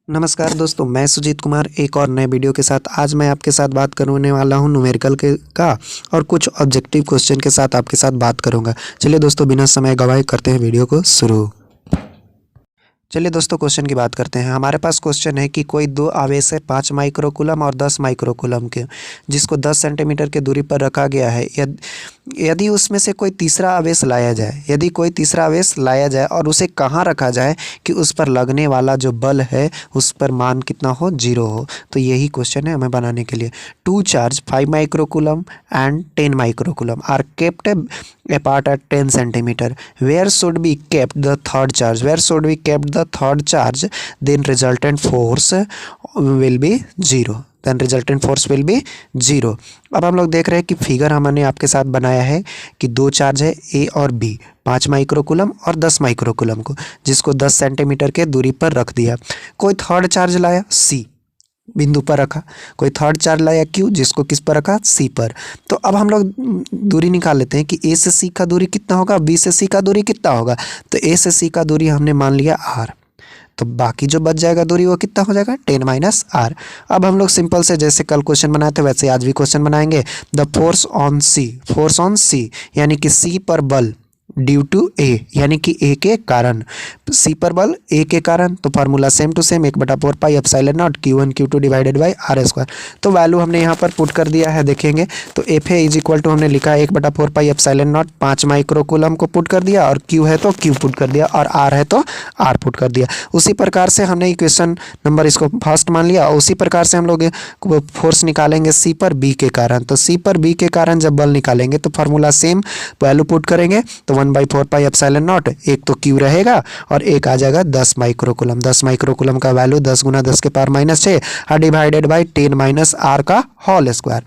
नमस्कार दोस्तों, मैं सुजीत कुमार एक और नए वीडियो के साथ आज मैं आपके साथ बात करने वाला हूं न्यूमेरिकल के का और कुछ ऑब्जेक्टिव क्वेश्चन के साथ आपके साथ बात करूंगा। चलिए दोस्तों, बिना समय गवाए करते हैं वीडियो को शुरू। चलिए दोस्तों, क्वेश्चन की बात करते हैं। हमारे पास क्वेश्चन है कि कोई दो आवेश है 5 माइक्रोकूलम और 10 माइक्रोकूलम के, जिसको 10 सेंटीमीटर की दूरी पर रखा गया है। यदि उसमें से कोई तीसरा आवेश लाया जाए और उसे कहाँ रखा जाए कि उस पर लगने वाला जो बल है उस पर मान कितना हो, 0 हो। तो यही क्वेश्चन है हमें बनाने के लिए। 2 charge 5 microcoulomb and 10 microcoulomb are kept apart at 10 centimeter. Where should be kept the third charge? Then resultant force will be 0. अब हम लोग देख रहे हैं कि फिगर हमने आपके साथ बनाया है कि दो चार्ज है ए और बी, 5 माइक्रोकूलम और 10 माइक्रोकूलम को, जिसको 10 सेंटीमीटर के दूरी पर रख दिया। कोई थर्ड चार्ज लाया सी, बिंदु पर रखा। कोई थर्ड चार्ज लाया क्यू, जिसको किस पर रखा, सी पर। तो अब हम लोग दूरी निकाल लेते हैं कि ए से सी का दूरी कितना होगा, बी से सी का दूरी कितना होगा। तो ए से सी का दूरी हमने मान लिया आर, तो बाकी जो बच जाएगा दूरी वो कितना हो जाएगा, 10 माइनस आर। अब हम लोग सिंपल से जैसे कल क्वेश्चन बनाए थे वैसे आज भी क्वेश्चन बनाएंगे। द फोर्स ऑन सी यानी कि सी पर बल ड्यू टू ए, यानी कि ए के कारण, सी पर बल ए के कारण। तो formula same to same, 1/4 pi epsilon naught Q1 Q2 divided by r square. तो वैल्यू हमने यहाँ पर पुट कर दिया है, देखेंगे तो F A is equal to हमने लिखा है 1/4 पाई एप्सिलॉन नॉट 5 माइक्रोकूलम को पुट कर दिया, और Q है तो Q पुट कर दिया, और R है तो R पुट कर दिया। उसी प्रकार से हमने इक्वेशन नंबर इसको फर्स्ट मान लिया, और उसी प्रकार से हम लोग फोर्स निकालेंगे सी पर बी के कारण। तो सी पर बी के कारण जब बल निकालेंगे तो फार्मूला सेम, वैल्यू पुट करेंगे तो 1/4 पाई एप्सिलॉन नॉट, एक तो Q रहेगा और एक आ जाएगा 10 माइक्रोकूलम। 10 माइक्रोकूलम का वैल्यू 10 गुना 10 के power -6 divided by 10 minus r का होल स्क्वायर।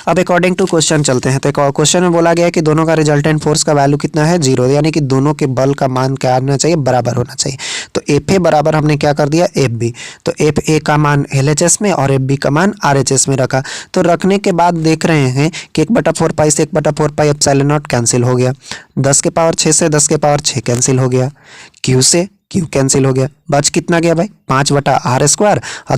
अब अकॉर्डिंग टू क्वेश्चन चलते हैं। तो क्वेश्चन में बोला गया है कि दोनों का रिजल्टेंट फोर्स का वैल्यू कितना है, 0, यानी कि दोनों के बल का मान क्या आना चाहिए, बराबर होना चाहिए। तो एफ ए बराबर हमने क्या कर दिया, एफ बी। तो एफ ए का मान LHS में और एफ बी का मान RHS में रखा। तो रखने के बाद देख रहे हैं कि 1/4 पाई से 1/4 पाई एप्सिलॉन नॉट कैंसिल हो गया, 10 के पावर 6 से 10 के पावर 6 कैंसिल हो गया, Q से Q कैंसिल हो गया, बच कितना गया भाई, 5/r स्क्वायर और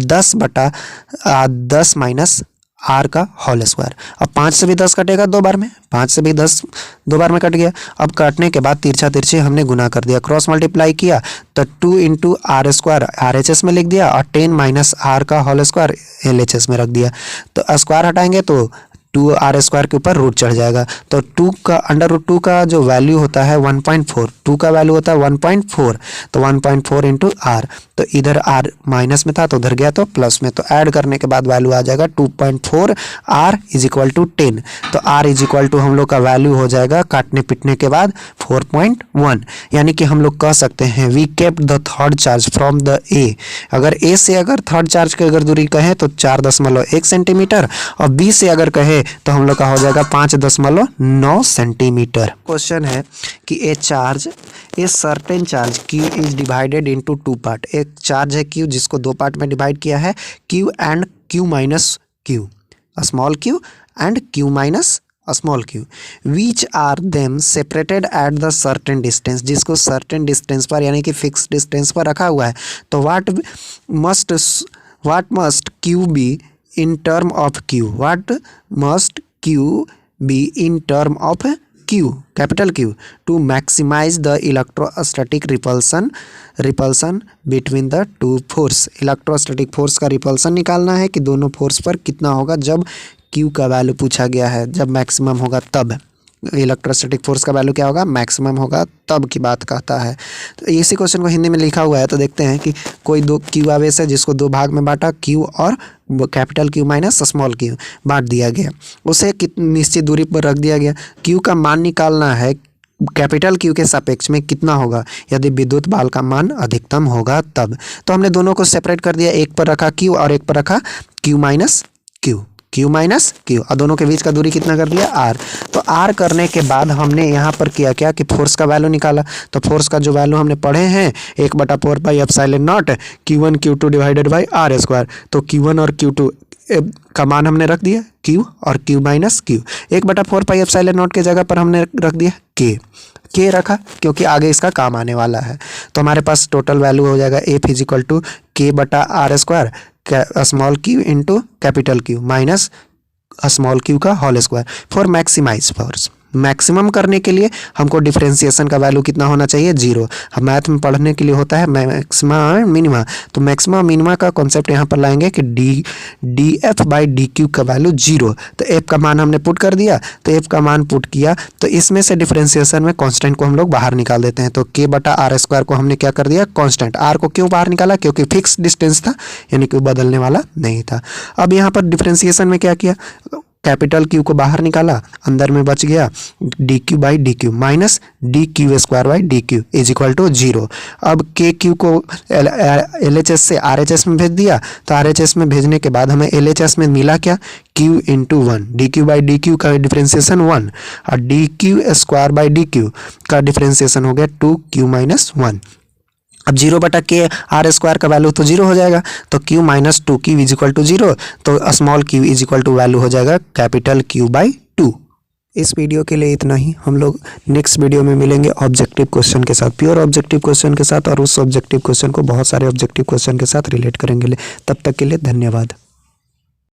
10 माइनस आर का होल स्क्वायर। अब 5 से भी 10 कटेगा 2 बार में, 5 से भी 10 2 बार में कट गया। अब काटने के बाद तिरछा तिरछे हमने गुना कर दिया, क्रॉस मल्टीप्लाई किया तो 2 इंटू आर स्क्वायर RHS में लिख दिया, और 10 माइनस आर का होल स्क्वायर LHS में रख दिया। तो स्क्वायर हटाएंगे तो 2r स्क्वायर के ऊपर रूट चढ़ जाएगा। तो 2 का √2 का जो वैल्यू होता है 1.4, 2 का वैल्यू होता है 1.4, तो 1.4 इंटू आर। तो इधर आर माइनस में था तो उधर गया तो प्लस में, तो ऐड करने के बाद वैल्यू आ जाएगा 2.4 r इज इक्वल टू 10। तो r इज इक्वल टू हम लोग का वैल्यू हो जाएगा काटने पिटने के बाद 4.1, यानी कि हम लोग कह सकते हैं we kept the third charge from the A. अगर ए से अगर थर्ड चार्ज की अगर दूरी कहें तो 4.1 सेंटीमीटर, और बी से अगर कहे तो हम लोग का हो जाएगा 5.9 सेंटीमीटर। क्वेश्चन है कि a certain charge Q is divided into 2 part. एक चार्ज है Q जिसको 2 पार्ट में डिवाइड किया है, Q and Q minus Q, small q and Q minus small q, which are them separated at the certain distance, जिसको certain distance पर यानी कि फिक्स डिस्टेंस पर रखा हुआ है। तो what must Q be in term of Q, what must Q be in term of Q, capital Q, to maximize the electrostatic repulsion between the two force। Electrostatic force का repulsion निकालना है कि दोनों फोर्स पर कितना होगा जब Q का वैल्यू पूछा गया है, जब मैक्सिमम होगा तब। इलेक्ट्रोस्टैटिक फोर्स का वैल्यू क्या होगा, मैक्सिमम होगा तब की बात कहता है। तो इसी क्वेश्चन को हिंदी में लिखा हुआ है, तो देखते हैं कि कोई दो Q आवेश है जिसको 2 भाग में बांटा, Q और capital Q minus small q बांट दिया गया, उसे निश्चित दूरी पर रख दिया गया। Q का मान निकालना है कैपिटल Q के सापेक्ष में कितना होगा यदि विद्युत बल का मान अधिकतम होगा तब। तो हमने दोनों को सेपरेट कर दिया, एक पर रखा Q और एक पर रखा Q माइनस Q, और दोनों के बीच का दूरी कितना कर दिया, R। तो R करने के बाद हमने यहाँ पर किया क्या कि फोर्स का वैल्यू निकाला। तो फोर्स का जो वैल्यू हमने पढ़े हैं 1/4 pi epsilon naught Q1 Q2 divided by r square. तो Q1 और Q2 का मान हमने रख दिया Q और Q minus Q, 1/4 pi epsilon not के जगह पर हमने रख दिया K। के रखा क्योंकि आगे इसका काम आने वाला है। तो हमारे पास टोटल वैल्यू हो जाएगा F is equal to K बटा R square small Q into capital Q minus small Q का whole square for maximize force. Maximum करने के लिए हमको डिफरेंशिएशन का वैल्यू कितना होना चाहिए, 0। अब मैथ में पढ़ने के लिए होता है मैक्सिमा और मिनिमा, तो मैक्सिमा मिनिमा का कॉन्सेप्ट यहाँ पर लाएंगे कि D F by D Q का वैल्यू 0। तो एफ का मान हमने पुट कर दिया, तो एफ का मान पुट किया तो इसमें से डिफरेंशिएशन में कांस्टेंट को हम लोग बाहर निकाल देते हैं। तो के बटा आर स्क्वायर को हमने क्या कर दिया, कांस्टेंट। आर को क्यों बाहर निकाला, क्योंकि फिक्स डिस्टेंस था, यानी कि बदलने वाला नहीं था। अब यहाँ पर डिफरेंशिएशन में क्या किया, कैपिटल क्यू को बाहर निकाला, अंदर में बच गया D Q by D Q minus D Q square by D Q is equal to 0। अब के क्यू को एल एच एस से आर एच एस में भेज दिया, तो आर एच एस में भेजने के बाद हमें एल एच एस में मिला क्या, Q into 1। D Q by D Q का डिफ्रेंसिएशन 1 और D Q square by D Q का डिफ्रेंसिएशन हो गया 2q माइनस 1। अब 0 बटा के आर स्क्वायर का वैल्यू तो 0 हो जाएगा, तो q minus 2q is equal to 0, तो small q is equal to value हो जाएगा कैपिटल Q बाई 2। इस वीडियो के लिए इतना ही। हम लोग नेक्स्ट वीडियो में मिलेंगे ऑब्जेक्टिव क्वेश्चन के साथ, प्योर ऑब्जेक्टिव क्वेश्चन के साथ, और उस ऑब्जेक्टिव क्वेश्चन को बहुत सारे ऑब्जेक्टिव क्वेश्चन के साथ रिलेट करेंगे। तब तक के लिए धन्यवाद।